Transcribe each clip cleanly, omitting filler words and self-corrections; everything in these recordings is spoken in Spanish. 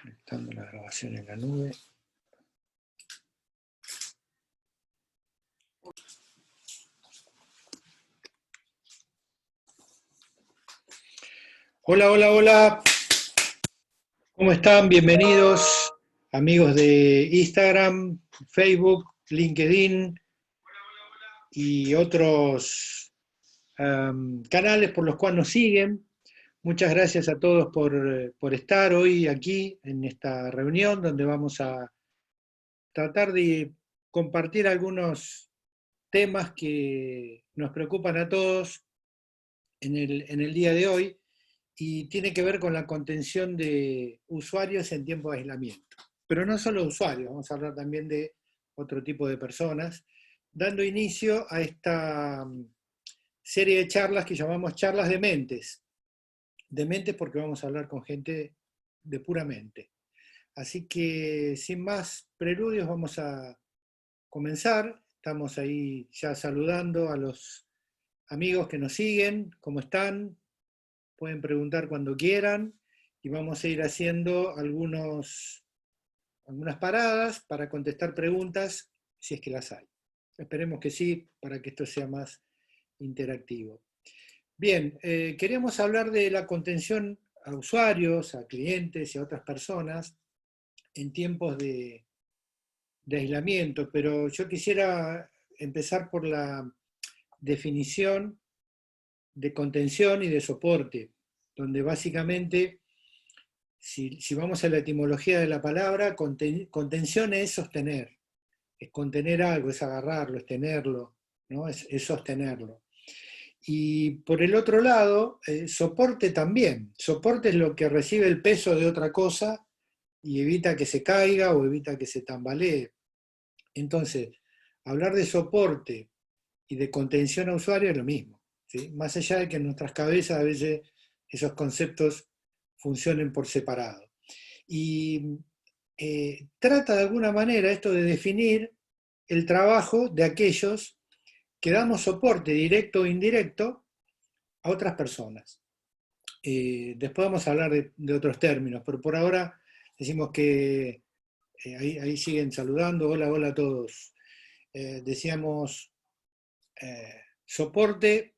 Conectando la grabación en la nube. Hola, hola, hola. ¿Cómo están? Bienvenidos, amigos de Instagram, Facebook, LinkedIn y otros canales por los cuales nos siguen. Muchas gracias a todos por estar hoy aquí en esta reunión donde vamos a tratar de compartir algunos temas que nos preocupan a todos en el día de hoy y tiene que ver con la contención de usuarios en tiempo de aislamiento. Pero no solo usuarios, vamos a hablar también de otro tipo de personas, dando inicio a esta serie de charlas que llamamos charlas de mentes. De mentes porque vamos a hablar con gente de pura mente. Así que sin más preludios vamos a comenzar. Estamos ahí ya saludando a los amigos que nos siguen. ¿Cómo están? Pueden preguntar cuando quieran y vamos a ir haciendo algunas paradas para contestar preguntas si es que las hay. Esperemos que sí, para que esto sea más interactivo. Bien, queríamos hablar de la contención a usuarios, a clientes y a otras personas en tiempos de aislamiento, pero yo quisiera empezar por la definición de contención y de soporte, donde básicamente, si vamos a la etimología de la palabra, contención es sostener, es contener algo, es agarrarlo, es tenerlo, ¿no? Es sostenerlo. Y por el otro lado, soporte también. Soporte es lo que recibe el peso de otra cosa y evita que se caiga o evita que se tambalee. Entonces, hablar de soporte y de contención a usuario es lo mismo, ¿sí? Más allá de que en nuestras cabezas a veces esos conceptos funcionen por separado. Y trata de alguna manera esto de definir el trabajo de aquellos que damos soporte directo o indirecto a otras personas. Después vamos a hablar de otros términos, pero por ahora decimos que ahí siguen saludando. Hola, hola a todos. Decíamos soporte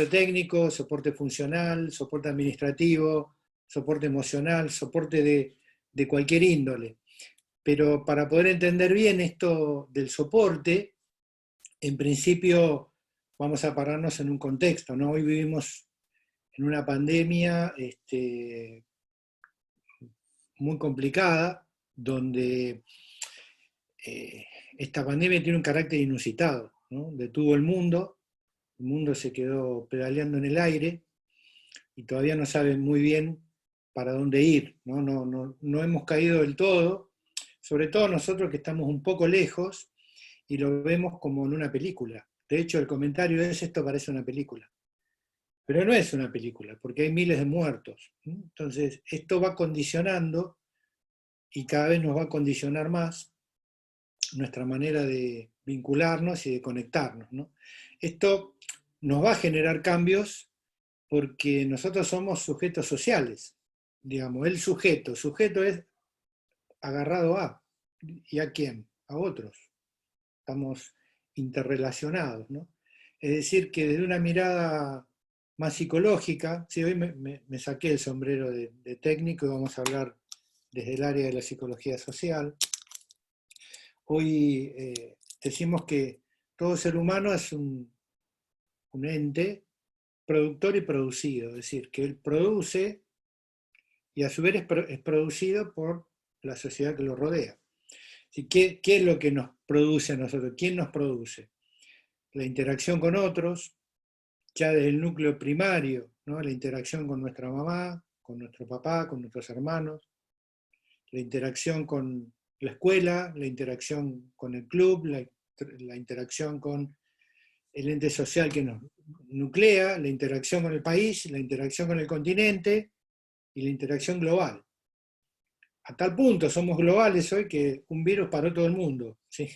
técnico, soporte funcional, soporte administrativo, soporte emocional, soporte de cualquier índole. Pero para poder entender bien esto del soporte, en principio vamos a pararnos en un contexto, ¿no? Hoy vivimos en una pandemia muy complicada, donde esta pandemia tiene un carácter inusitado, ¿no? Detuvo el mundo se quedó pedaleando en el aire y todavía no sabe muy bien para dónde ir, ¿no? No hemos caído del todo, sobre todo nosotros que estamos un poco lejos y lo vemos como en una película. De hecho, el comentario es: esto parece una película. Pero no es una película, porque hay miles de muertos. Entonces, esto va condicionando y cada vez nos va a condicionar más nuestra manera de vincularnos y de conectarnos, ¿no? Esto nos va a generar cambios porque nosotros somos sujetos sociales, digamos, sujeto es agarrado a, ¿y a quién? A otros. Estamos interrelacionados, ¿no? Es decir, que desde una mirada más psicológica, sí, hoy me saqué el sombrero de técnico y vamos a hablar desde el área de la psicología social. Hoy decimos que todo ser humano es un ente productor y producido, es decir, que él produce y a su vez es producido por la sociedad que lo rodea. ¿Qué es lo que nos produce a nosotros? ¿Quién nos produce? La interacción con otros, ya desde el núcleo primario, ¿no? La interacción con nuestra mamá, con nuestro papá, con nuestros hermanos, la interacción con la escuela, la interacción con el club, la interacción con el ente social que nos nuclea, la interacción con el país, la interacción con el continente y la interacción global. A tal punto somos globales hoy que un virus paró todo el mundo, ¿sí?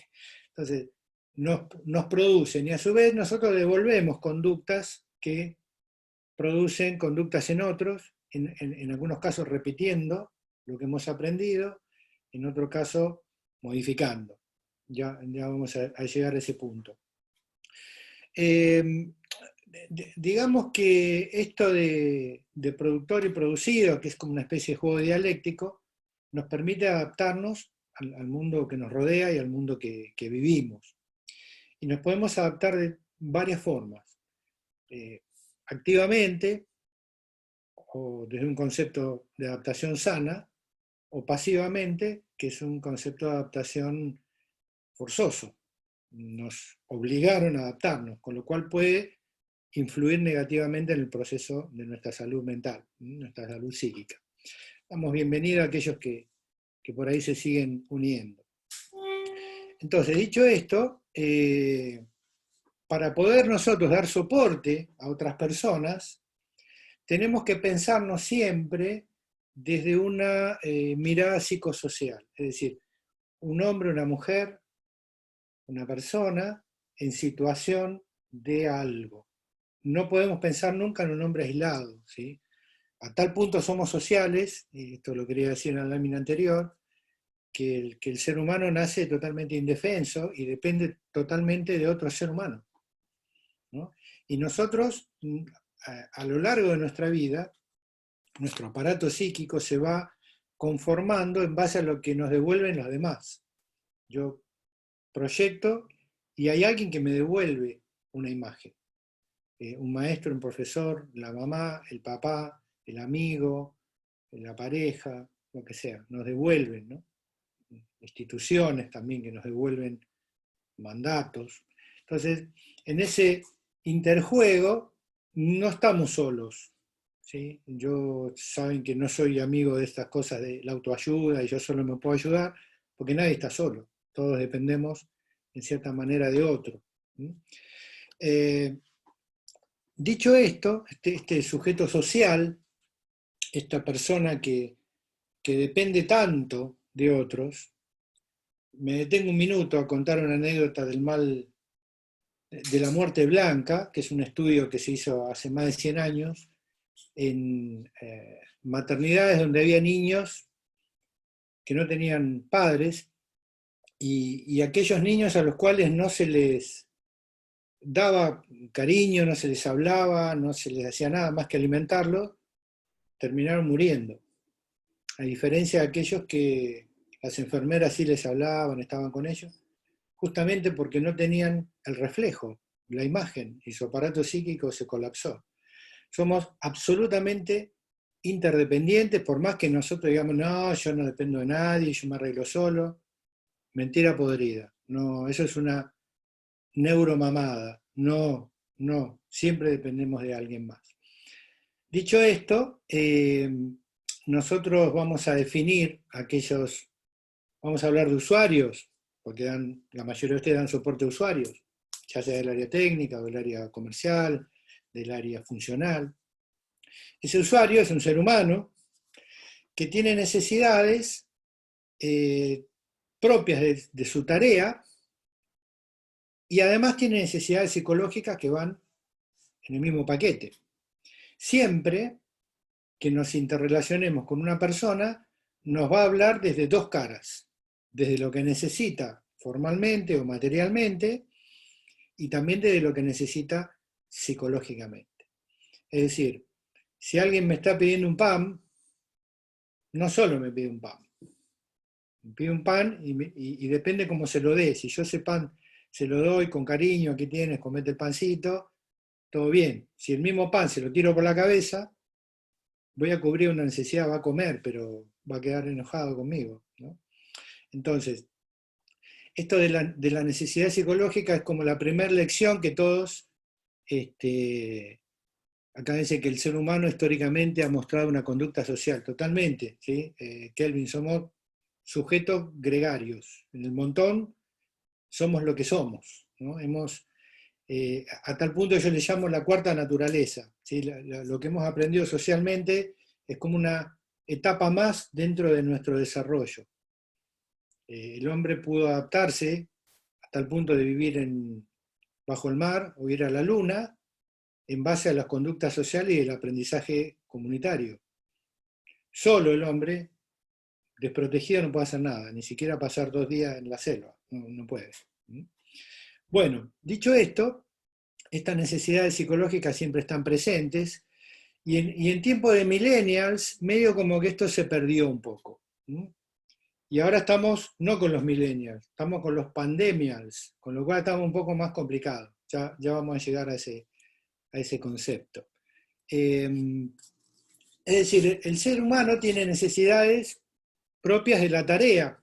Entonces, nos producen y a su vez nosotros devolvemos conductas que producen conductas en otros, en algunos casos repitiendo, lo que hemos aprendido, en otro caso modificando. Ya vamos a llegar a ese punto. Digamos que esto de productor y producido, que es como una especie de juego dialéctico, nos permite adaptarnos al mundo que nos rodea y al mundo que vivimos. Y nos podemos adaptar de varias formas. Activamente, o desde un concepto de adaptación sana, o pasivamente, que es un concepto de adaptación forzoso. Nos obligaron a adaptarnos, con lo cual puede influir negativamente en el proceso de nuestra salud mental, nuestra salud psíquica. Damos bienvenida a aquellos que por ahí se siguen uniendo. Entonces, dicho esto, para poder nosotros dar soporte a otras personas, tenemos que pensarnos siempre desde una mirada psicosocial, es decir, un hombre, una mujer, una persona en situación de algo. No podemos pensar nunca en un hombre aislado, ¿sí? A tal punto somos sociales, y esto lo quería decir en la lámina anterior, que el ser humano nace totalmente indefenso y depende totalmente de otro ser humano, ¿no? Y nosotros, a lo largo de nuestra vida, nuestro aparato psíquico se va conformando en base a lo que nos devuelven los demás. Yo proyecto y hay alguien que me devuelve una imagen. Un maestro, un profesor, la mamá, el papá, el amigo, la pareja, lo que sea, nos devuelven, ¿no? Instituciones también que nos devuelven mandatos. Entonces, en ese interjuego no estamos solos, ¿sí? Yo saben que no soy amigo de estas cosas de la autoayuda y yo solo me puedo ayudar, porque nadie está solo, todos dependemos en cierta manera de otro. Dicho esto, este sujeto social, esta persona que depende tanto de otros, me detengo un minuto a contar una anécdota del mal de la muerte blanca, que es un estudio que se hizo hace más de 100 años, en maternidades donde había niños que no tenían padres, y aquellos niños a los cuales no se les daba cariño, no se les hablaba, no se les hacía nada más que alimentarlos, terminaron muriendo. A diferencia de aquellos que las enfermeras sí les hablaban, estaban con ellos, justamente porque no tenían el reflejo, la imagen, y su aparato psíquico se colapsó. Somos absolutamente interdependientes, por más que nosotros digamos, no, yo no dependo de nadie, yo me arreglo solo. Mentira podrida. No, eso es una neuromamada. No, siempre dependemos de alguien más. Dicho esto, nosotros vamos a definir aquellos, vamos a hablar de usuarios, porque la mayoría de ustedes dan soporte a usuarios, ya sea del área técnica, del área comercial, del área funcional. Ese usuario es un ser humano que tiene necesidades propias de su tarea y además tiene necesidades psicológicas que van en el mismo paquete. Siempre que nos interrelacionemos con una persona, nos va a hablar desde dos caras, desde lo que necesita formalmente o materialmente y también desde lo que necesita psicológicamente. Es decir, si alguien me está pidiendo un pan, no solo me pide un pan, me pide un pan y depende cómo se lo dé. Si yo ese pan se lo doy con cariño, aquí tienes, comete el pancito, todo bien. Si el mismo pan se lo tiro por la cabeza, voy a cubrir una necesidad, va a comer, pero va a quedar enojado conmigo, ¿no? Entonces, esto de la necesidad psicológica es como la primera lección que todos, acá dice que el ser humano históricamente ha mostrado una conducta social, totalmente, ¿sí? Kelvin, somos sujetos gregarios, en el montón somos lo que somos, ¿no? A tal punto yo le llamo la cuarta naturaleza, ¿sí? Lo que hemos aprendido socialmente es como una etapa más dentro de nuestro desarrollo. El hombre pudo adaptarse hasta el punto de vivir bajo el mar o ir a la luna en base a las conductas sociales y el aprendizaje comunitario. Solo el hombre desprotegido no puede hacer nada, ni siquiera pasar 2 días en la selva, no puede. Bueno, dicho esto, estas necesidades psicológicas siempre están presentes, y en tiempo de millennials, medio como que esto se perdió un poco. Y ahora estamos no con los millennials, estamos con los pandemials, con lo cual estamos un poco más complicados. Ya vamos a llegar a ese concepto. Es decir, el ser humano tiene necesidades propias de la tarea.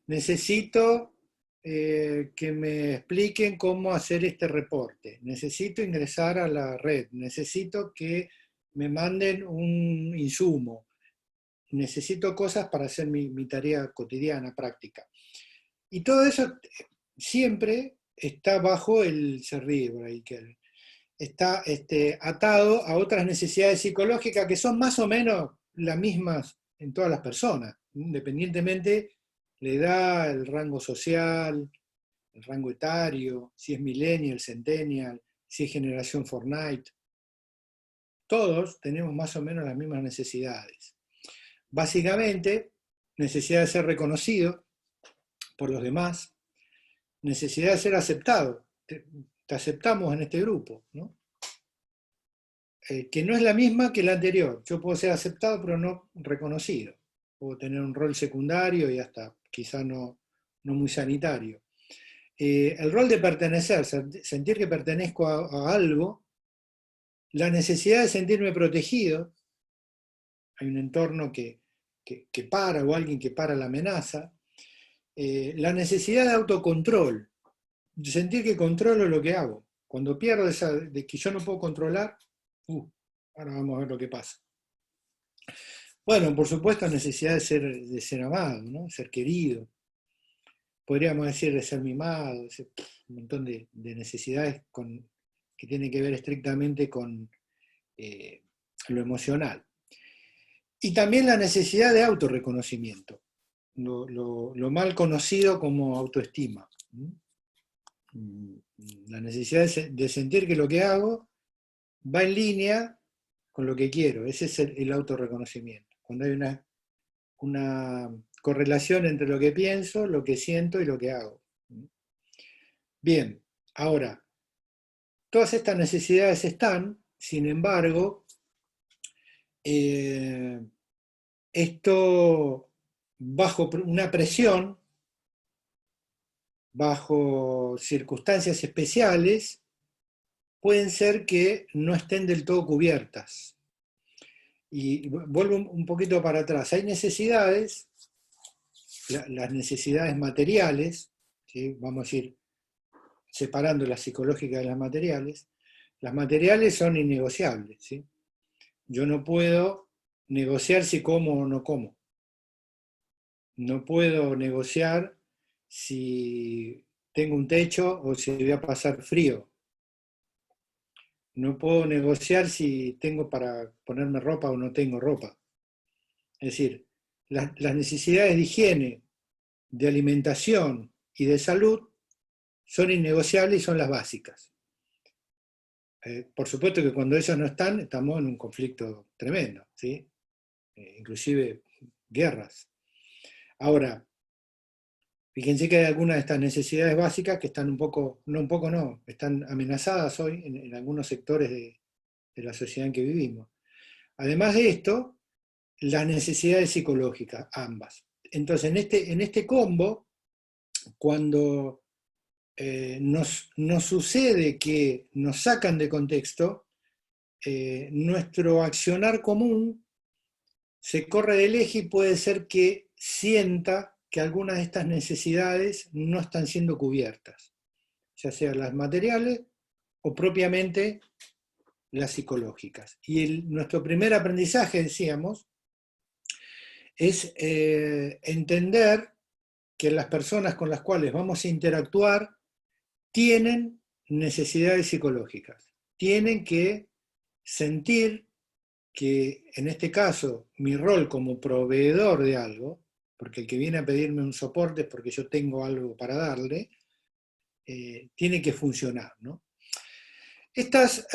Necesito que me expliquen cómo hacer este reporte. Necesito ingresar a la red. Necesito que me manden un insumo. Necesito cosas para hacer mi tarea cotidiana, práctica. Y todo eso siempre está bajo el cerebro, que está atado a otras necesidades psicológicas que son más o menos las mismas en todas las personas, independientemente la edad, el rango social, el rango etario, si es millennial, centennial, si es generación Fortnite. Todos tenemos más o menos las mismas necesidades. Básicamente, necesidad de ser reconocido por los demás, necesidad de ser aceptado. Te aceptamos en este grupo, ¿no? Que no es la misma que la anterior. Yo puedo ser aceptado, pero no reconocido. Puedo tener un rol secundario y hasta quizá no muy sanitario. El rol de pertenecer, sentir que pertenezco a algo, la necesidad de sentirme protegido, hay un entorno que para, o alguien que para la amenaza, la necesidad de autocontrol, de sentir que controlo lo que hago. Cuando pierdo esa de que yo no puedo controlar, ahora vamos a ver lo que pasa. Bueno, por supuesto, necesidad de ser amado, ¿no? Ser querido. Podríamos decir de ser mimado, un montón de necesidades que tienen que ver estrictamente con lo emocional. Y también la necesidad de autorreconocimiento, lo mal conocido como autoestima. La necesidad de sentir que lo que hago va en línea con lo que quiero. Ese es el autorreconocimiento. Cuando hay una correlación entre lo que pienso, lo que siento y lo que hago. Bien, ahora, todas estas necesidades están, sin embargo, esto bajo una presión, bajo circunstancias especiales, pueden ser que no estén del todo cubiertas. Y vuelvo un poquito para atrás. Hay necesidades, las necesidades materiales, ¿sí? Vamos a ir separando las psicológicas de las materiales. Las materiales son innegociables, ¿sí? Yo no puedo negociar si como o no como. No puedo negociar si tengo un techo o si voy a pasar frío. No puedo negociar si tengo para ponerme ropa o no tengo ropa. Es decir, las necesidades de higiene, de alimentación y de salud son innegociables y son las básicas. Por supuesto que cuando ellas no están, estamos en un conflicto tremendo, ¿sí? Inclusive guerras. Ahora, fíjense que hay algunas de estas necesidades básicas que están están amenazadas hoy en algunos sectores de la sociedad en que vivimos. Además de esto, las necesidades psicológicas, ambas. Entonces, en este combo, cuando nos sucede que nos sacan de contexto, nuestro accionar común se corre del eje y puede ser que sienta que algunas de estas necesidades no están siendo cubiertas, ya sean las materiales o propiamente las psicológicas. Y nuestro primer aprendizaje, decíamos, es entender que las personas con las cuales vamos a interactuar tienen necesidades psicológicas, tienen que sentir que en este caso mi rol como proveedor de algo, porque el que viene a pedirme un soporte es porque yo tengo algo para darle, tiene que funcionar, ¿no? Estas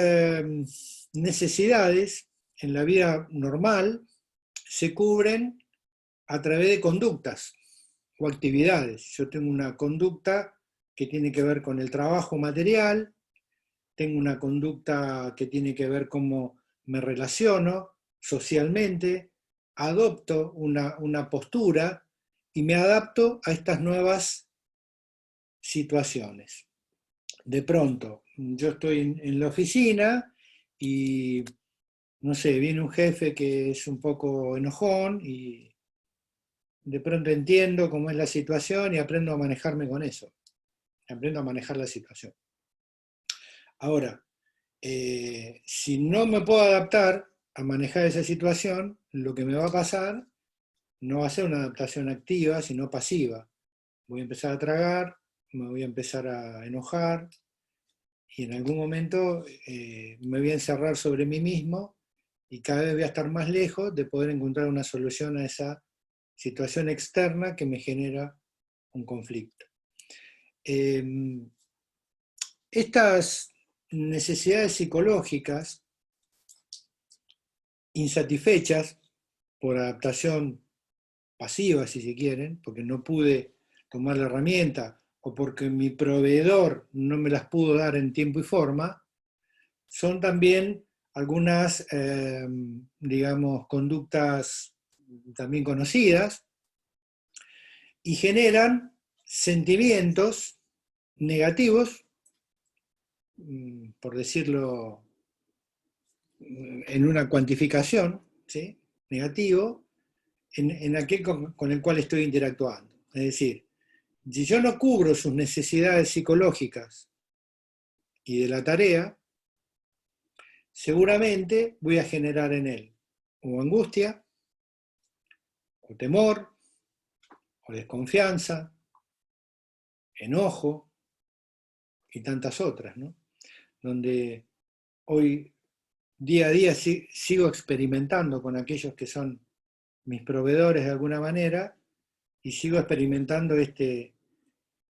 necesidades en la vida normal se cubren a través de conductas o actividades. Yo tengo una conducta que tiene que ver con el trabajo material, tengo una conducta que tiene que ver cómo me relaciono socialmente, adopto una postura y me adapto a estas nuevas situaciones. De pronto, yo estoy en la oficina y, no sé, viene un jefe que es un poco enojón y de pronto entiendo cómo es la situación y aprendo a manejarme con eso. Aprendo a manejar la situación. Ahora, si no me puedo adaptar a manejar esa situación, lo que me va a pasar no va a ser una adaptación activa, sino pasiva. Voy a empezar a tragar, me voy a empezar a enojar y en algún momento me voy a encerrar sobre mí mismo y cada vez voy a estar más lejos de poder encontrar una solución a esa situación externa que me genera un conflicto. Estas necesidades psicológicas insatisfechas por adaptación pasiva, si se quieren, porque no pude tomar la herramienta o porque mi proveedor no me las pudo dar en tiempo y forma, son también algunas, digamos, conductas también conocidas y generan sentimientos negativos, por decirlo en una cuantificación, ¿sí? Negativo, en aquel con el cual estoy interactuando. Es decir, si yo no cubro sus necesidades psicológicas y de la tarea, seguramente voy a generar en él o angustia, o temor, o desconfianza, enojo y tantas otras, ¿no? Donde hoy, día a día, sigo experimentando con aquellos que son mis proveedores de alguna manera y sigo experimentando este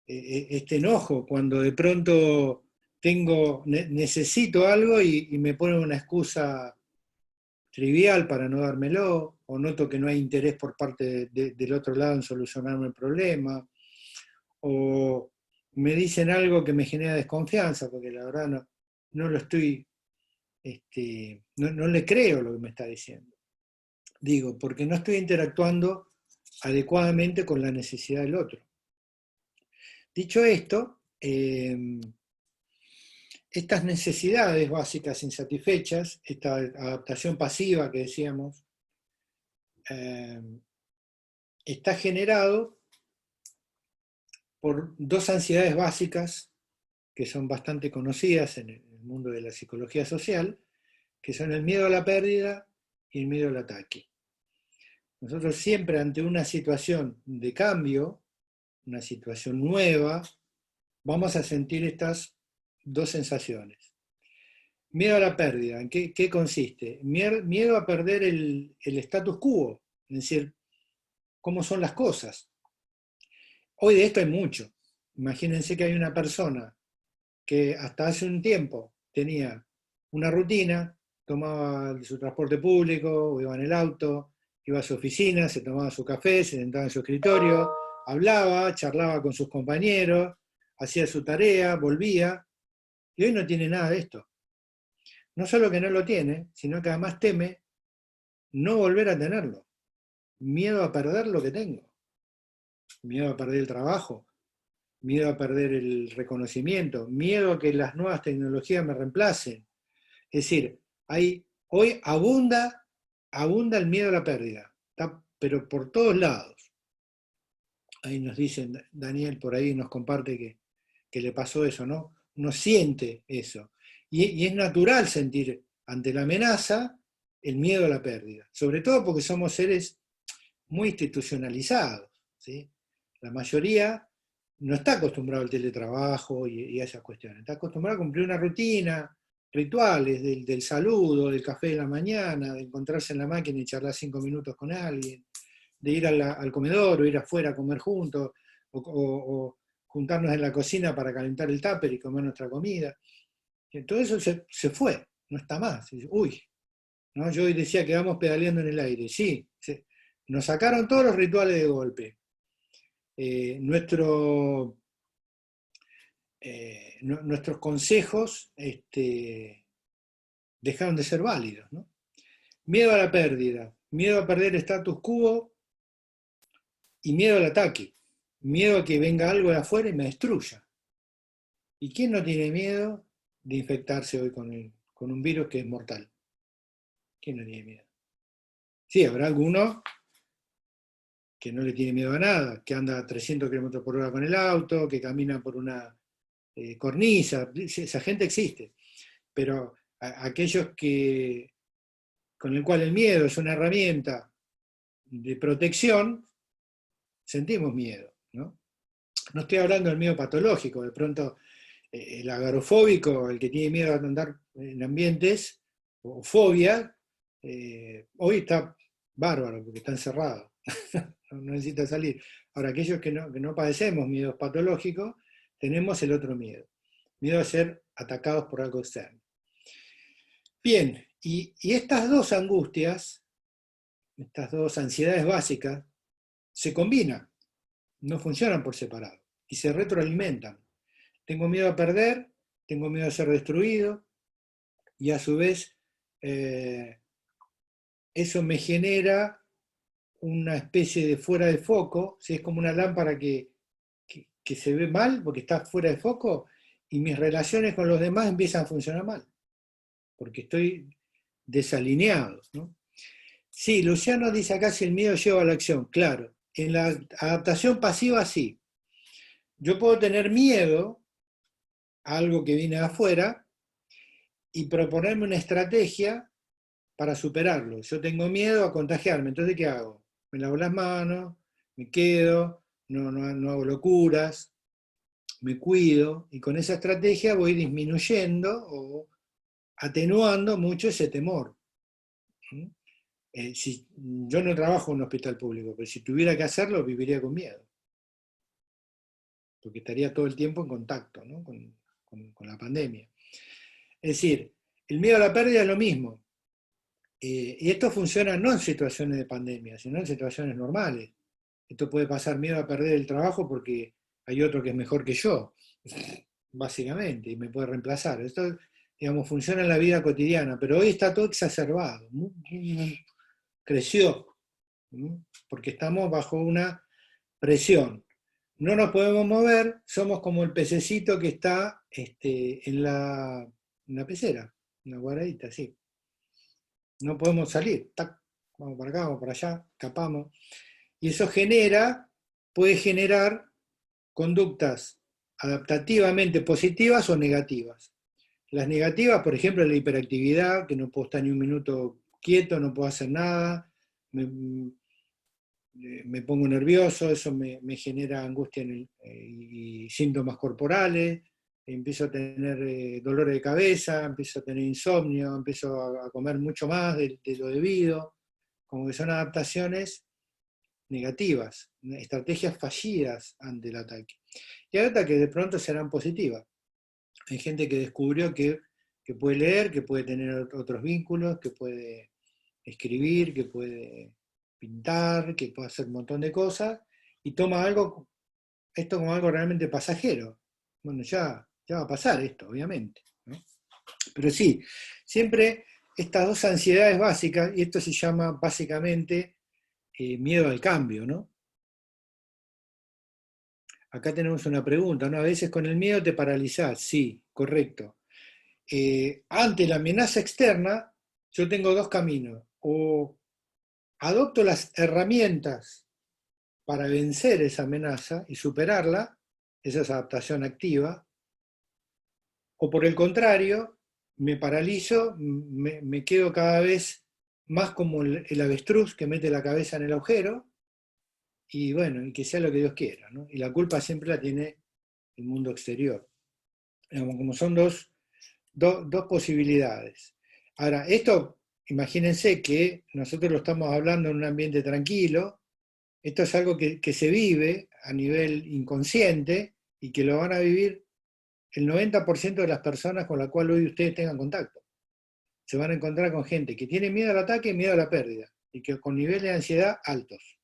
enojo cuando de pronto necesito algo y me ponen una excusa trivial para no dármelo, o noto que no hay interés por parte del otro lado en solucionarme el problema, o me dicen algo que me genera desconfianza, porque la verdad no lo estoy, no le creo lo que me está diciendo. Digo, porque no estoy interactuando adecuadamente con la necesidad del otro. Dicho esto, estas necesidades básicas insatisfechas, esta adaptación pasiva que decíamos, está generado por dos ansiedades básicas que son bastante conocidas en el mundo de la psicología social, que son el miedo a la pérdida y el miedo al ataque. Nosotros siempre ante una situación de cambio, una situación nueva, vamos a sentir estas dos sensaciones. Miedo a la pérdida, ¿en qué consiste? Miedo a perder el status quo, es decir, cómo son las cosas. Hoy de esto hay mucho. Imagínense que hay una persona que hasta hace un tiempo tenía una rutina, tomaba su transporte público, o iba en el auto, iba a su oficina, se tomaba su café, se sentaba en su escritorio, hablaba, charlaba con sus compañeros, hacía su tarea, volvía, y hoy no tiene nada de esto. No solo que no lo tiene, sino que además teme no volver a tenerlo. Miedo a perder lo que tengo. Miedo a perder el trabajo, miedo a perder el reconocimiento, miedo a que las nuevas tecnologías me reemplacen. Es decir, hoy abunda el miedo a la pérdida, pero por todos lados. Ahí nos dicen, Daniel por ahí nos comparte que le pasó eso, ¿no? Uno siente eso. Y es natural sentir ante la amenaza el miedo a la pérdida, sobre todo porque somos seres muy institucionalizados, ¿sí? La mayoría no está acostumbrado al teletrabajo y a esas cuestiones, está acostumbrado a cumplir una rutina, rituales del saludo, del café de la mañana, de encontrarse en la máquina y charlar 5 minutos con alguien, de ir al comedor o ir afuera a comer juntos, o juntarnos en la cocina para calentar el tupper y comer nuestra comida. Y todo eso se fue, no está más. Uy, ¿no? Yo hoy decía que vamos pedaleando en el aire. Sí, Nos sacaron todos los rituales de golpe. Nuestros consejos dejaron de ser válidos, ¿no? Miedo a la pérdida, miedo a perder el status quo y miedo al ataque. Miedo a que venga algo de afuera y me destruya. ¿Y quién no tiene miedo de infectarse hoy con un virus que es mortal? ¿Quién no tiene miedo? Sí, habrá alguno que no le tiene miedo a nada, que anda a 300 km por hora con el auto, que camina por una cornisa, esa gente existe. Pero aquellos con el cual el miedo es una herramienta de protección, sentimos miedo, ¿no? No estoy hablando del miedo patológico, de pronto el agorafóbico, el que tiene miedo a andar en ambientes, o fobia, hoy está bárbaro porque está encerrado, no necesita salir. Ahora, aquellos que no padecemos miedos patológicos, tenemos el otro miedo, miedo a ser atacados por algo externo. Bien, y estas dos angustias, estas dos ansiedades básicas, se combinan, no funcionan por separado, y se retroalimentan. Tengo miedo a perder, tengo miedo a ser destruido, y a su vez eso me genera una especie de fuera de foco, ¿sí? Es como una lámpara que se ve mal porque está fuera de foco, y mis relaciones con los demás empiezan a funcionar mal, porque estoy desalineado, ¿no? Sí, Luciano dice acá si el miedo lleva a la acción. Claro, en la adaptación pasiva sí. Yo puedo tener miedo a algo que viene de afuera y proponerme una estrategia para superarlo. Yo tengo miedo a contagiarme, entonces ¿qué hago? Me lavo las manos, me quedo, no hago locuras, me cuido, y con esa estrategia voy disminuyendo o atenuando mucho ese temor. Si, yo no trabajo en un hospital público, pero si tuviera que hacerlo, viviría con miedo, porque estaría todo el tiempo en contacto, ¿no? con la pandemia. Es decir, el miedo a la pérdida es lo mismo. Y esto funciona no en situaciones de pandemia, sino en situaciones normales. Esto puede pasar miedo a perder el trabajo porque hay otro que es mejor que yo, básicamente, y me puede reemplazar. Esto, digamos, funciona en la vida cotidiana, pero hoy está todo exacerbado. Creció, porque estamos bajo una presión. No nos podemos mover, somos como el pececito que está en la pecera, en la guaradita, sí. No podemos salir, tac, vamos para acá, vamos para allá, escapamos. Y eso puede generar conductas adaptativamente positivas o negativas. Las negativas, por ejemplo, la hiperactividad, que no puedo estar ni un minuto quieto, no puedo hacer nada, me pongo nervioso, eso me genera angustia y síntomas corporales, empiezo a tener dolores de cabeza, empiezo a tener insomnio, empiezo a comer mucho más de lo debido, como que son adaptaciones negativas, estrategias fallidas ante el ataque. Y hay otras que de pronto serán positivas. Hay gente que descubrió que puede leer, que puede tener otros vínculos, que puede escribir, que puede pintar, que puede hacer un montón de cosas, y toma esto como algo realmente pasajero. Bueno, ya va a pasar esto, obviamente, ¿no? Pero sí, siempre estas dos ansiedades básicas, y esto se llama básicamente miedo al cambio, ¿no? Acá tenemos una pregunta, ¿no? A veces con el miedo te paralizás, sí, correcto. Ante la amenaza externa, yo tengo dos caminos. O adopto las herramientas para vencer esa amenaza y superarla, esa es adaptación activa, o por el contrario, me paralizo, me quedo cada vez más como el avestruz que mete la cabeza en el agujero, y bueno, y que sea lo que Dios quiera, ¿no? Y la culpa siempre la tiene el mundo exterior. Como son dos posibilidades. Ahora, esto, imagínense que nosotros lo estamos hablando en un ambiente tranquilo, esto es algo que se vive a nivel inconsciente y que lo van a vivir el 90% de las personas con las cuales hoy ustedes tengan contacto. Se van a encontrar con gente que tiene miedo al ataque y miedo a la pérdida. y que con niveles de ansiedad altos.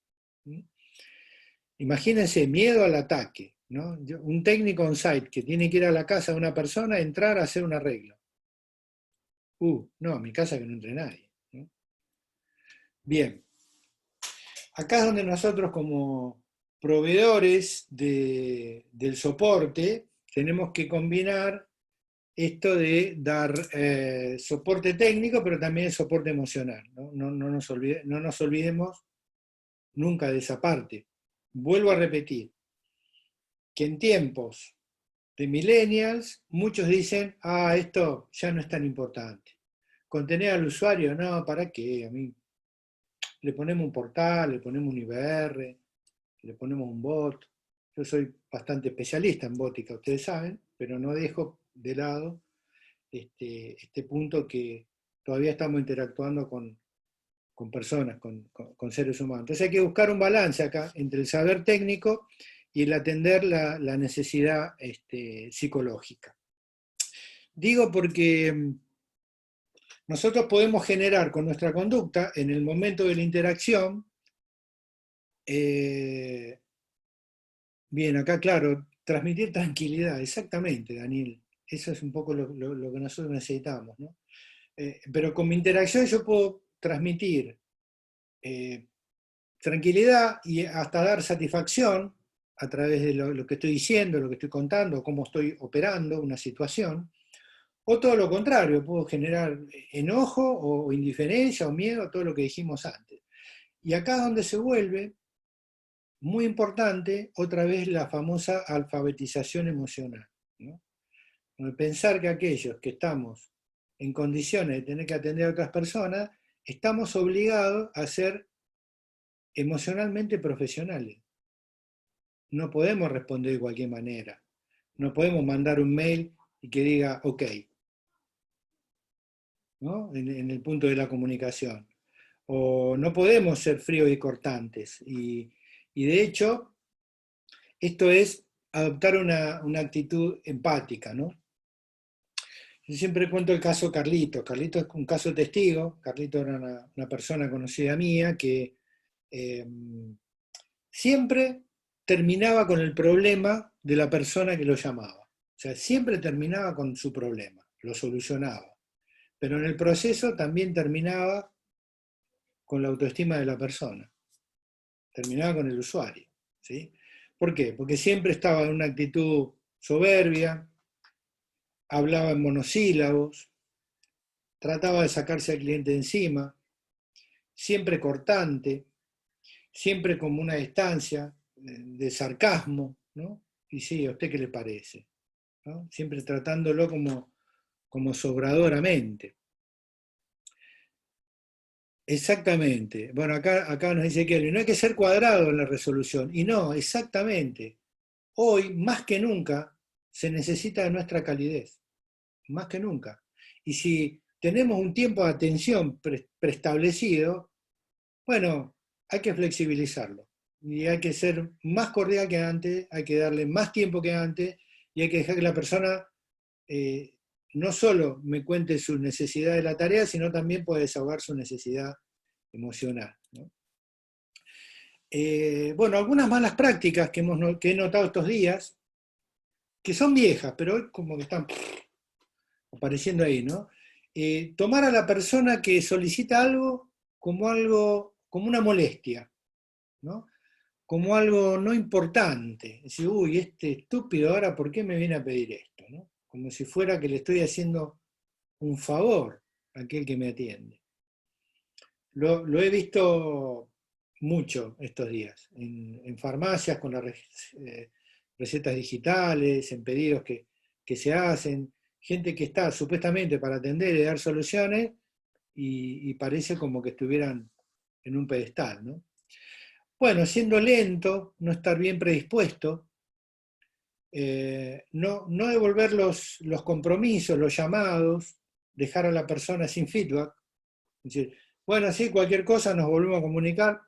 Imagínense, miedo al ataque, ¿no? Un técnico on-site que tiene que ir a la casa de una persona, entrar a hacer un arreglo. No, a mi casa que no entre nadie, ¿no? Bien, acá es donde nosotros como proveedores del soporte tenemos que combinar esto de dar soporte técnico, pero también soporte emocional, ¿no? No nos olvidemos nunca de esa parte. Vuelvo a repetir, que en tiempos de millennials, muchos dicen, esto ya no es tan importante. Contener al usuario, no, ¿para qué? A mí le ponemos un portal, le ponemos un IBR, le ponemos un bot. Yo soy bastante especialista en bótica, ustedes saben, pero no dejo de lado este punto que todavía estamos interactuando con personas, con seres humanos. Entonces hay que buscar un balance acá entre el saber técnico y el atender la necesidad psicológica. Digo porque nosotros podemos generar con nuestra conducta, en el momento de la interacción, bien, acá claro, transmitir tranquilidad, exactamente, Daniel. Eso es un poco lo que nosotros necesitamos, ¿no? Pero con mi interacción yo puedo transmitir tranquilidad y hasta dar satisfacción a través de lo que estoy diciendo, lo que estoy contando, cómo estoy operando una situación, o todo lo contrario, puedo generar enojo o indiferencia o miedo, todo lo que dijimos antes. Y acá es donde se vuelve muy importante otra vez la famosa alfabetización emocional, ¿no? Pensar que aquellos que estamos en condiciones de tener que atender a otras personas, estamos obligados a ser emocionalmente profesionales. No podemos responder de cualquier manera. No podemos mandar un mail y que diga ok, ¿no? En el punto de la comunicación. O no podemos ser fríos y cortantes. Y de hecho, esto es adoptar una actitud empática, ¿no? Yo siempre cuento el caso de Carlito. Carlito es un caso testigo. Carlito era una persona conocida mía que siempre terminaba con el problema de la persona que lo llamaba. O sea, siempre terminaba con su problema, lo solucionaba. Pero en el proceso también terminaba con la autoestima de la persona, terminaba con el usuario, ¿sí? ¿Por qué? Porque siempre estaba en una actitud soberbia, hablaba en monosílabos, trataba de sacarse al cliente de encima, siempre cortante, siempre como una distancia de sarcasmo, ¿no? Y sí, ¿a usted qué le parece? ¿No? Siempre tratándolo como sobradoramente. Exactamente. Bueno, acá nos dice Kelly, no hay que ser cuadrado en la resolución. Y no, exactamente. Hoy, más que nunca, se necesita de nuestra calidez. Más que nunca. Y si tenemos un tiempo de atención preestablecido, bueno, hay que flexibilizarlo. Y hay que ser más cordial que antes, hay que darle más tiempo que antes, y hay que dejar que la persona no solo me cuente su necesidad de la tarea, sino también puede desahogar su necesidad emocional, ¿no? Bueno, algunas malas prácticas que he notado estos días, que son viejas, pero hoy como que están apareciendo ahí, ¿no? Tomar a la persona que solicita algo, como una molestia, ¿no? Como algo no importante. Decir, uy, este estúpido ahora, ¿por qué me viene a pedir esto? ¿No? Como si fuera que le estoy haciendo un favor a aquel que me atiende. Lo he visto mucho estos días, en farmacias con las recetas digitales, en pedidos que se hacen, gente que está supuestamente para atender y dar soluciones y parece como que estuvieran en un pedestal, ¿no? Bueno, siendo lento, no estar bien predispuesto, no devolver los compromisos, los llamados, dejar a la persona sin feedback. Es decir, bueno, sí, cualquier cosa nos volvemos a comunicar,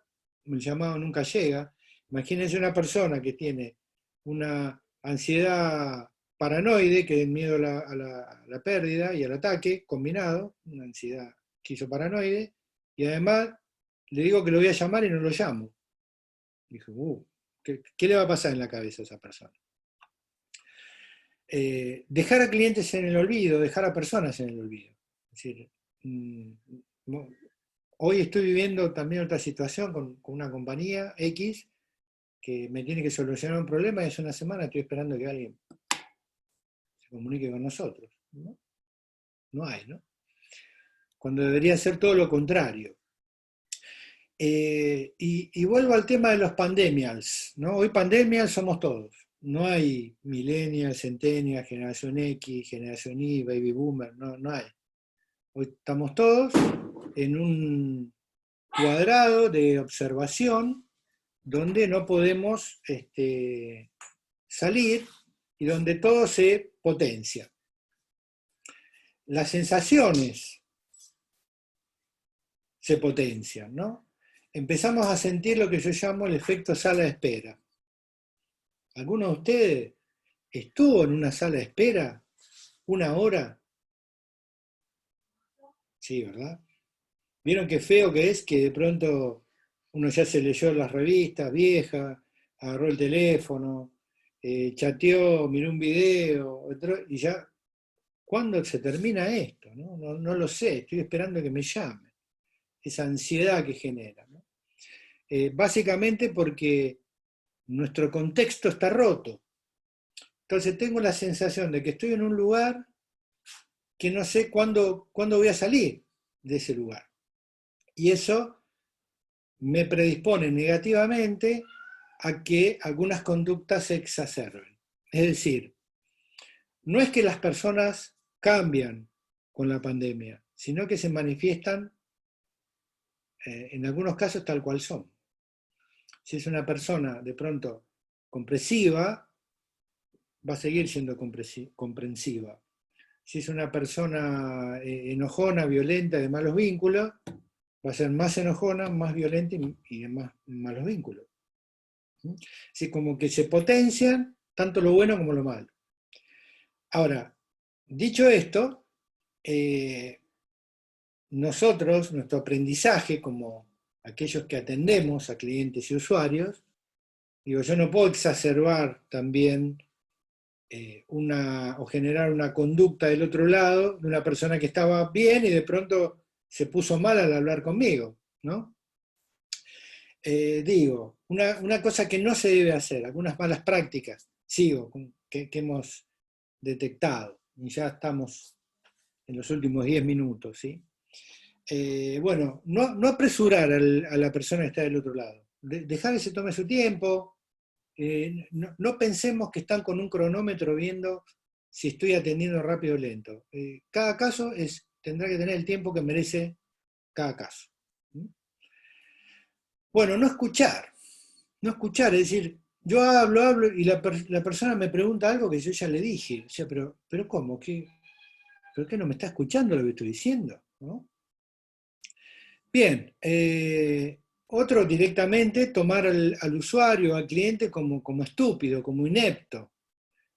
el llamado nunca llega. Imagínense una persona que tiene una ansiedad paranoide, que es miedo a la pérdida y al ataque combinado, una ansiedad esquizoparanoide, y además le digo que lo voy a llamar y no lo llamo. Dije, ¿qué le va a pasar en la cabeza a esa persona? Dejar a clientes en el olvido, dejar a personas en el olvido. Es decir, hoy estoy viviendo también otra situación con una compañía X que me tiene que solucionar un problema y hace una semana estoy esperando que alguien se comunique con nosotros. ¿No? No hay, ¿no? Cuando debería ser todo lo contrario. Y vuelvo al tema de los pandemials, ¿no? Hoy pandemials somos todos. No hay millennials, centennials, generación X, generación Y, baby boomer, no hay. Hoy estamos todos en un cuadrado de observación donde no podemos salir y donde todo se potencia. Las sensaciones se potencian, ¿no? Empezamos a sentir lo que yo llamo el efecto sala de espera. ¿Alguno de ustedes estuvo en una sala de espera una hora? Sí, ¿verdad? ¿Vieron qué feo que es que de pronto uno ya se leyó las revistas viejas, agarró el teléfono, chateó, miró un video, y ya, ¿cuándo se termina esto? No lo sé, estoy esperando que me llame. Esa ansiedad que genera, ¿no? Básicamente porque nuestro contexto está roto. Entonces tengo la sensación de que estoy en un lugar que no sé cuándo voy a salir de ese lugar. Y eso me predispone negativamente a que algunas conductas se exacerben. Es decir, no es que las personas cambian con la pandemia, sino que se manifiestan en algunos casos tal cual son. Si es una persona de pronto comprensiva, va a seguir siendo comprensiva. Si es una persona enojona, violenta, de malos vínculos, va a ser más enojona, más violenta y de más malos vínculos. Así como que se potencian tanto lo bueno como lo malo. Ahora, dicho esto, nosotros, nuestro aprendizaje como aquellos que atendemos a clientes y usuarios, digo, yo no puedo exacerbar también o generar una conducta del otro lado de una persona que estaba bien y de pronto se puso mal al hablar conmigo, ¿no? Digo, una cosa que no se debe hacer, algunas malas prácticas, que hemos detectado, y ya estamos en los últimos 10 minutos, ¿sí? Bueno, no apresurar a la persona que está del otro lado, dejar que se tome su tiempo, no pensemos que están con un cronómetro viendo si estoy atendiendo rápido o lento. Cada caso tendrá que tener el tiempo que merece cada caso. Bueno, no escuchar, es decir, yo hablo y la persona me pregunta algo que yo ya le dije, o sea, pero ¿cómo? ¿Pero qué no me está escuchando lo que estoy diciendo? ¿No? Bien, otro directamente tomar al usuario, al cliente como estúpido, como inepto.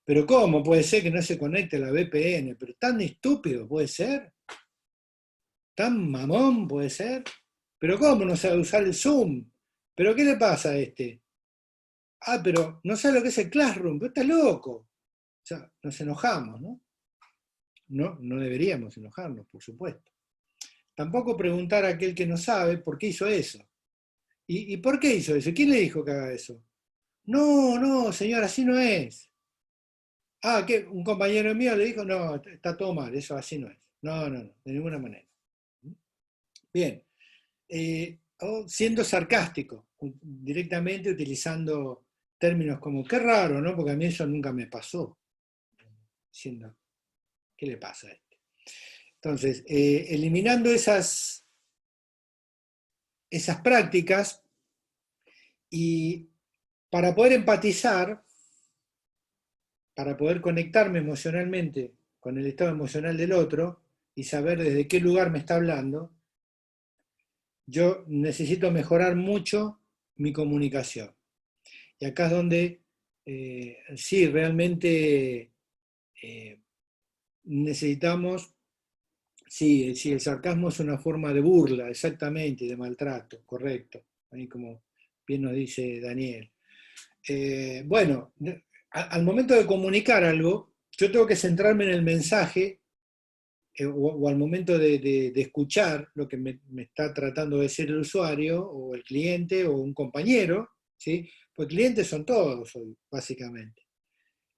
Pero ¿cómo puede ser que no se conecte a la VPN? Pero tan estúpido puede ser, tan mamón puede ser. Pero ¿cómo no sabe usar el Zoom? ¿Pero qué le pasa a este? Ah, pero no sabe lo que es el Classroom, pero está loco. O sea, nos enojamos, ¿no? No deberíamos enojarnos, por supuesto. Tampoco preguntar a aquel que no sabe por qué hizo eso. ¿Y por qué hizo eso? ¿Quién le dijo que haga eso? No, señor, así no es. Ah, que un compañero mío le dijo, no, está todo mal, eso así no es. No, de ninguna manera. Bien. O siendo sarcástico, directamente utilizando términos como, qué raro, ¿no? Porque a mí eso nunca me pasó. Diciendo, ¿qué le pasa a este? Entonces, eliminando esas prácticas y para poder empatizar, para poder conectarme emocionalmente con el estado emocional del otro y saber desde qué lugar me está hablando, yo necesito mejorar mucho mi comunicación. Y acá es donde sí, realmente necesitamos Sí, sí, el sarcasmo es una forma de burla, exactamente, y de maltrato, correcto. Ahí como bien nos dice Daniel. Bueno, al momento de comunicar algo, yo tengo que centrarme en el mensaje o al momento de escuchar lo que me está tratando de decir el usuario o el cliente o un compañero, ¿sí? Pues clientes son todos hoy, básicamente.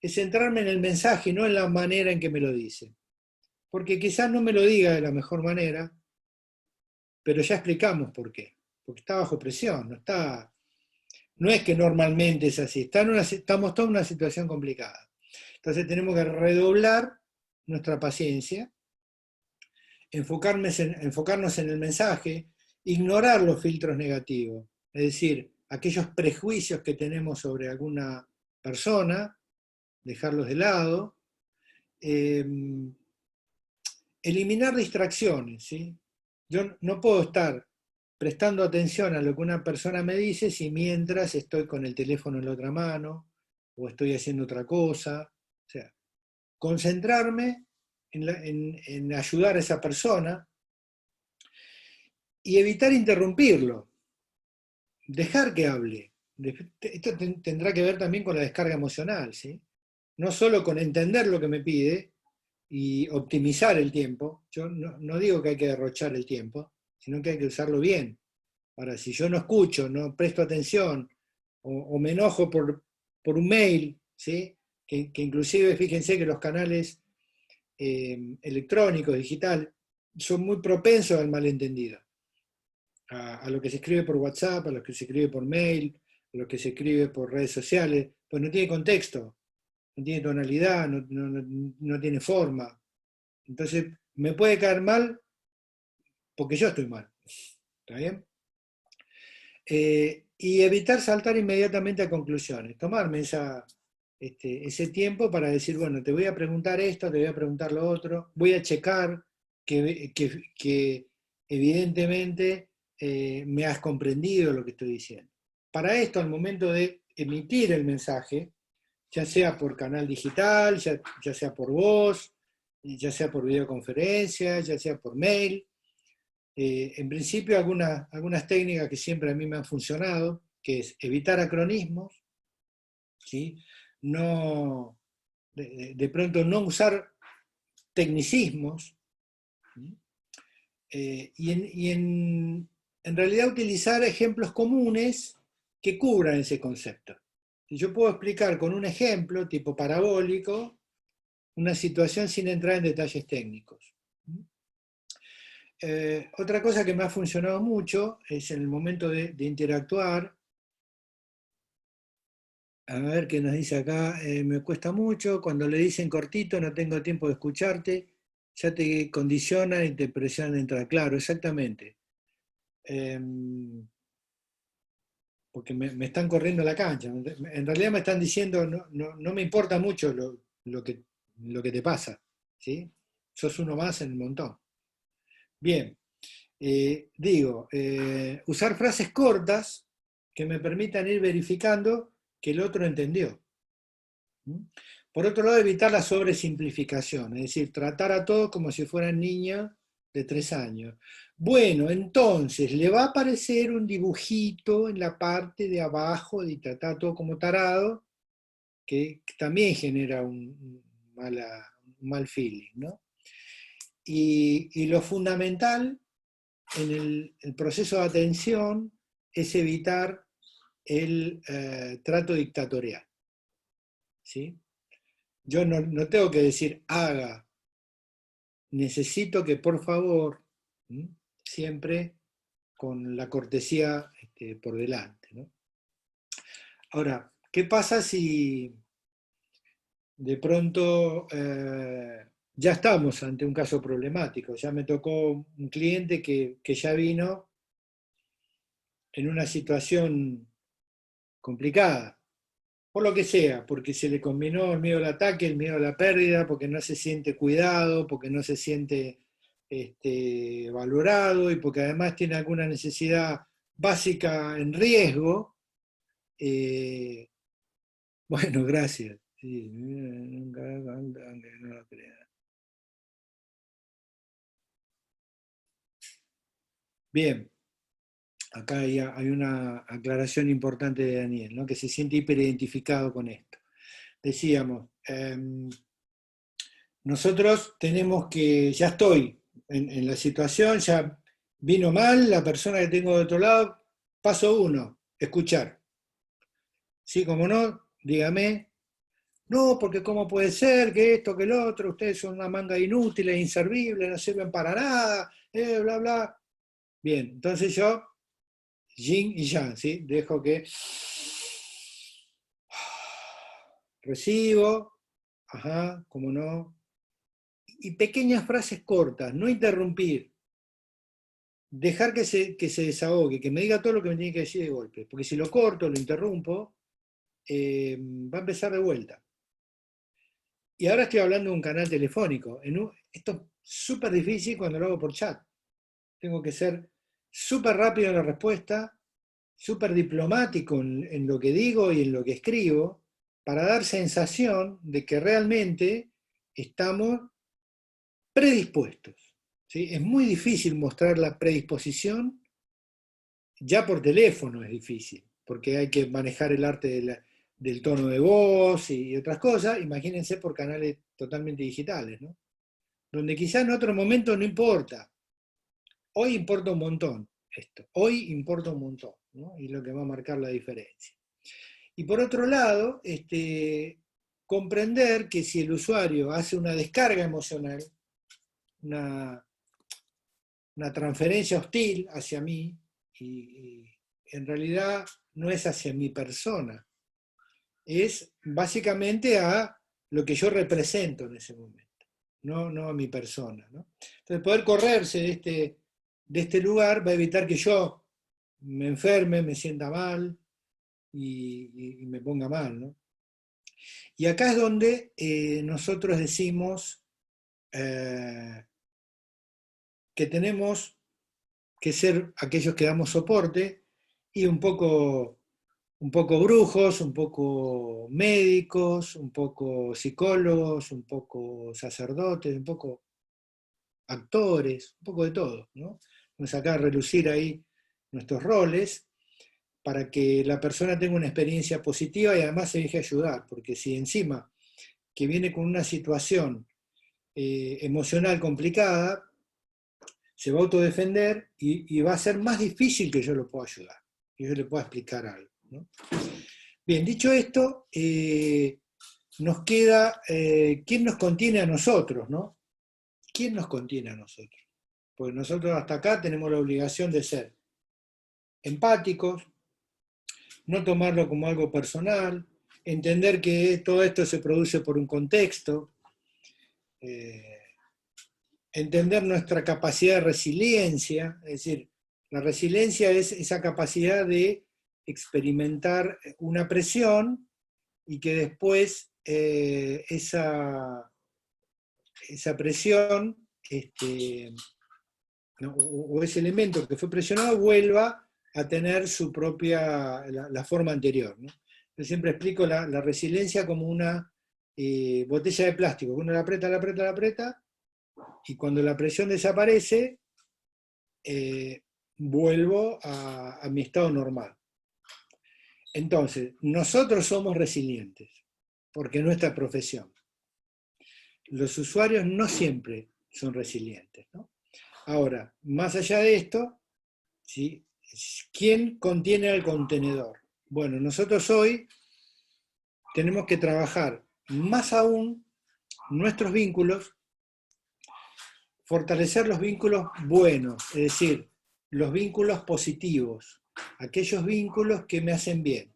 Es centrarme en el mensaje, no en la manera en que me lo dice. Porque quizás no me lo diga de la mejor manera, pero ya explicamos por qué. Porque está bajo presión, no es que normalmente es así, estamos todos en una situación complicada. Entonces tenemos que redoblar nuestra paciencia, enfocarnos en el mensaje, ignorar los filtros negativos, es decir, aquellos prejuicios que tenemos sobre alguna persona, dejarlos de lado, eh, eliminar distracciones, ¿sí? Yo no puedo estar prestando atención a lo que una persona me dice si mientras estoy con el teléfono en la otra mano o estoy haciendo otra cosa. O sea, concentrarme en ayudar a esa persona y evitar interrumpirlo, dejar que hable. Esto tendrá que ver también con la descarga emocional, ¿sí? No solo con entender lo que me pide, y optimizar el tiempo. Yo no digo que hay que derrochar el tiempo, sino que hay que usarlo bien. Ahora, si yo no escucho, no presto atención o me enojo por un mail, ¿sí? Que inclusive fíjense que los canales electrónicos, digital, son muy propensos al malentendido. A lo que se escribe por WhatsApp, a lo que se escribe por mail, a lo que se escribe por redes sociales, pues no tiene contexto, no tiene tonalidad, no tiene forma. Entonces, me puede caer mal porque yo estoy mal. ¿Está bien? Y evitar saltar inmediatamente a conclusiones. Tomarme ese tiempo para decir, bueno, te voy a preguntar esto, te voy a preguntar lo otro, voy a checar que evidentemente me has comprendido lo que estoy diciendo. Para esto, al momento de emitir el mensaje, ya sea por canal digital, ya sea por voz, ya sea por videoconferencia, ya sea por mail. En principio, algunas técnicas que siempre a mí me han funcionado, que es evitar acronismos, ¿sí? No, de pronto no usar tecnicismos, ¿sí? En realidad utilizar ejemplos comunes que cubran ese concepto. Si yo puedo explicar con un ejemplo tipo parabólico una situación sin entrar en detalles técnicos. Otra cosa que me ha funcionado mucho es en el momento de interactuar. A ver qué nos dice acá. Me cuesta mucho. Cuando le dicen cortito, no tengo tiempo de escucharte, ya te condicionan y te presionan a entrar. Claro, exactamente. Eh, Porque me están corriendo la cancha. En realidad me están diciendo, no me importa mucho lo que te pasa. ¿Sí? Sos uno más en el montón. Bien. Usar frases cortas que me permitan ir verificando que el otro entendió. ¿Mm? Por otro lado, evitar la sobresimplificación, es decir, tratar a todos como si fueran niños de 3 años. Bueno, entonces le va a aparecer un dibujito en la parte de abajo de tratar todo como tarado, que también genera un mal feeling, ¿no? Y lo fundamental en el proceso de atención es evitar el trato dictatorial, ¿sí? Yo no tengo que decir haga, necesito que por favor, ¿sí? Siempre con la cortesía por delante, ¿no? Ahora, ¿qué pasa si de pronto ya estamos ante un caso problemático? Ya me tocó un cliente que ya vino en una situación complicada, por lo que sea, porque se le combinó el miedo al ataque, el miedo a la pérdida, porque no se siente cuidado, porque no se siente valorado y porque además tiene alguna necesidad básica en riesgo. eh, bueno, gracias. Sí, nunca, aunque no lo crea. Bien, acá hay una aclaración importante de Daniel, ¿no? Que se siente hiperidentificado con esto. Decíamos, nosotros tenemos que, ya estoy en la situación, ya vino mal, la persona que tengo de otro lado, paso uno, escuchar. Sí, como no, dígame, no, porque cómo puede ser que esto, que el otro, ustedes son una manga inútil, inservible, no sirven para nada, bla, bla. Bien, entonces yo, yin y yang, ¿sí? Dejo que recibo, ajá, como no, y pequeñas frases cortas, no interrumpir, dejar que se desahogue, que me diga todo lo que me tiene que decir de golpe, porque si lo corto, lo interrumpo, va a empezar de vuelta. Y ahora estoy hablando de un canal telefónico. Esto es súper difícil cuando lo hago por chat. Tengo que ser súper rápido en la respuesta, súper diplomático en lo que digo y en lo que escribo, para dar sensación de que realmente estamos predispuestos. ¿Sí? Es muy difícil mostrar la predisposición, ya por teléfono es difícil, porque hay que manejar el arte del tono de voz y otras cosas. Imagínense por canales totalmente digitales, ¿no? Donde quizá en otro momento no importa. Hoy importa un montón esto, hoy importa un montón, ¿no? Y lo que va a marcar la diferencia. Y por otro lado, comprender que si el usuario hace una descarga emocional, una, una transferencia hostil hacia mí, y en realidad no es hacia mi persona, es básicamente a lo que yo represento en ese momento, no a mi persona, ¿no? Entonces poder correrse de este lugar va a evitar que yo me enferme, me sienta mal y me ponga mal, ¿no? Y acá es donde nosotros decimos que tenemos que ser aquellos que damos soporte y un poco brujos, un poco médicos, un poco psicólogos, un poco sacerdotes, un poco actores, un poco de todo, ¿no? Vamos a sacar a relucir ahí nuestros roles para que la persona tenga una experiencia positiva y además se deje ayudar, porque si encima que viene con una situación emocional complicada, se va a autodefender y va a ser más difícil que yo lo pueda ayudar, que yo le pueda explicar algo, ¿no? Bien, dicho esto, nos queda quién nos contiene a nosotros, ¿no? ¿Quién nos contiene a nosotros? Porque nosotros hasta acá tenemos la obligación de ser empáticos, no tomarlo como algo personal, entender que todo esto se produce por un contexto, eh, entender nuestra capacidad de resiliencia, es decir, la resiliencia es esa capacidad de experimentar una presión y que después esa presión ¿no? o ese elemento que fue presionado vuelva a tener su propia, la forma anterior, ¿no? Yo siempre explico la resiliencia como una botella de plástico, que uno la aprieta, la aprieta, la aprieta, y cuando la presión desaparece, vuelvo a mi estado normal. Entonces, nosotros somos resilientes, porque es nuestra profesión. Los usuarios no siempre son resilientes, ¿no? Ahora, más allá de esto, ¿sí? ¿Quién contiene al contenedor? Bueno, nosotros hoy tenemos que trabajar más aún nuestros vínculos, fortalecer los vínculos buenos, es decir, los vínculos positivos, aquellos vínculos que me hacen bien.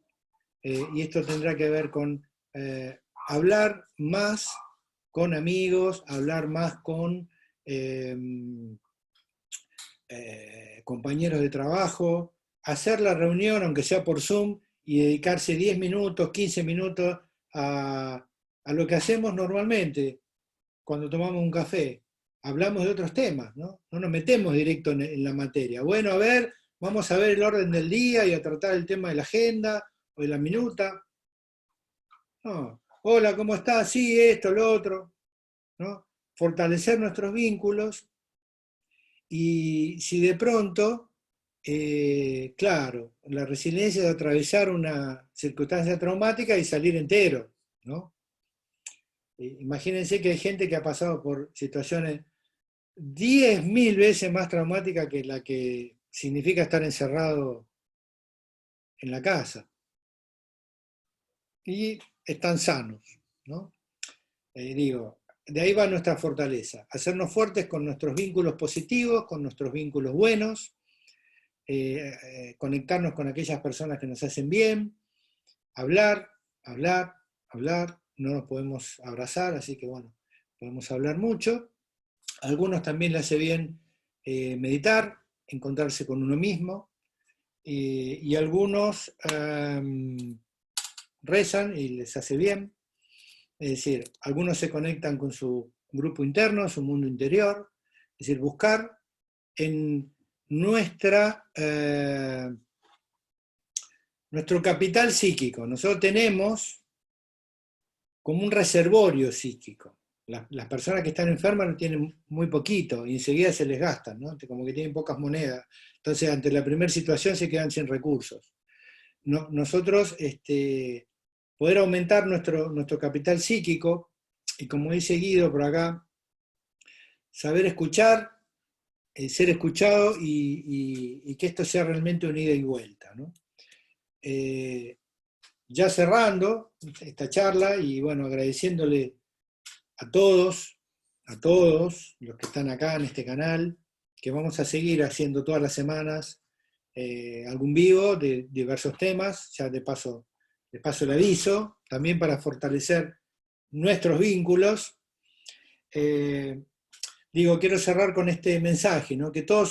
Y esto tendrá que ver con hablar más con amigos, hablar más con compañeros de trabajo, hacer la reunión, aunque sea por Zoom, y dedicarse 10 minutos, 15 minutos a lo que hacemos normalmente cuando tomamos un café. Hablamos de otros temas, ¿no? No nos metemos directo en la materia. Bueno, a ver, vamos a ver el orden del día y a tratar el tema de la agenda o de la minuta. No. Hola, ¿cómo estás? Sí, esto, lo otro, ¿no? Fortalecer nuestros vínculos Y si de pronto, claro, la resiliencia es atravesar una circunstancia traumática y salir entero, ¿no? Imagínense que hay gente que ha pasado por situaciones 10.000 veces más traumáticas que la que significa estar encerrado en la casa. Y están sanos, ¿no? Digo, de ahí va nuestra fortaleza, hacernos fuertes con nuestros vínculos positivos, con nuestros vínculos buenos, conectarnos con aquellas personas que nos hacen bien, hablar, hablar, hablar, no nos podemos abrazar, así que bueno, podemos hablar mucho. A algunos también les hace bien meditar, encontrarse con uno mismo, y algunos rezan y les hace bien. Es decir, algunos se conectan con su grupo interno, su mundo interior, es decir, buscar en nuestro capital psíquico. Nosotros tenemos como un reservorio psíquico. Las personas que están enfermas lo tienen muy poquito y enseguida se les gastan, ¿no? Como que tienen pocas monedas. Entonces, ante la primera situación se quedan sin recursos. Nosotros, poder aumentar nuestro capital psíquico, y como dice Guido por acá, saber escuchar, ser escuchado y que esto sea realmente un ida y vuelta, ¿no? Ya cerrando esta charla y bueno, agradeciéndole a todos los que están acá en este canal, que vamos a seguir haciendo todas las semanas algún vivo de diversos temas, ya de paso les paso el aviso, también para fortalecer nuestros vínculos. Quiero cerrar con este mensaje, ¿no? Que todos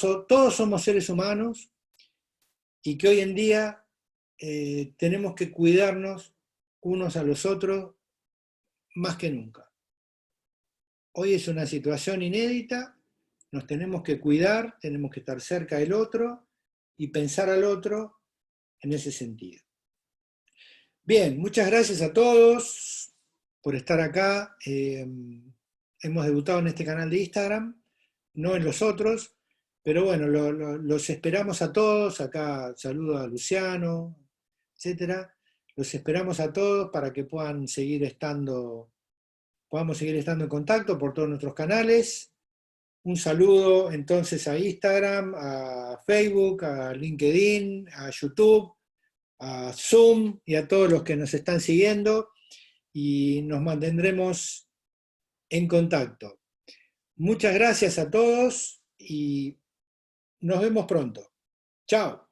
somos seres humanos y que hoy en día tenemos que cuidarnos unos a los otros más que nunca. Hoy es una situación inédita, nos tenemos que cuidar, tenemos que estar cerca del otro y pensar al otro en ese sentido. Bien, muchas gracias a todos por estar acá. Hemos debutado en este canal de Instagram, no en los otros, pero bueno, los esperamos a todos. Acá saludo a Luciano, etcétera. Los esperamos a todos para que podamos seguir estando en contacto por todos nuestros canales. Un saludo entonces a Instagram, a Facebook, a LinkedIn, a YouTube, a Zoom y a todos los que nos están siguiendo, y nos mantendremos en contacto. Muchas gracias a todos y nos vemos pronto. Chao.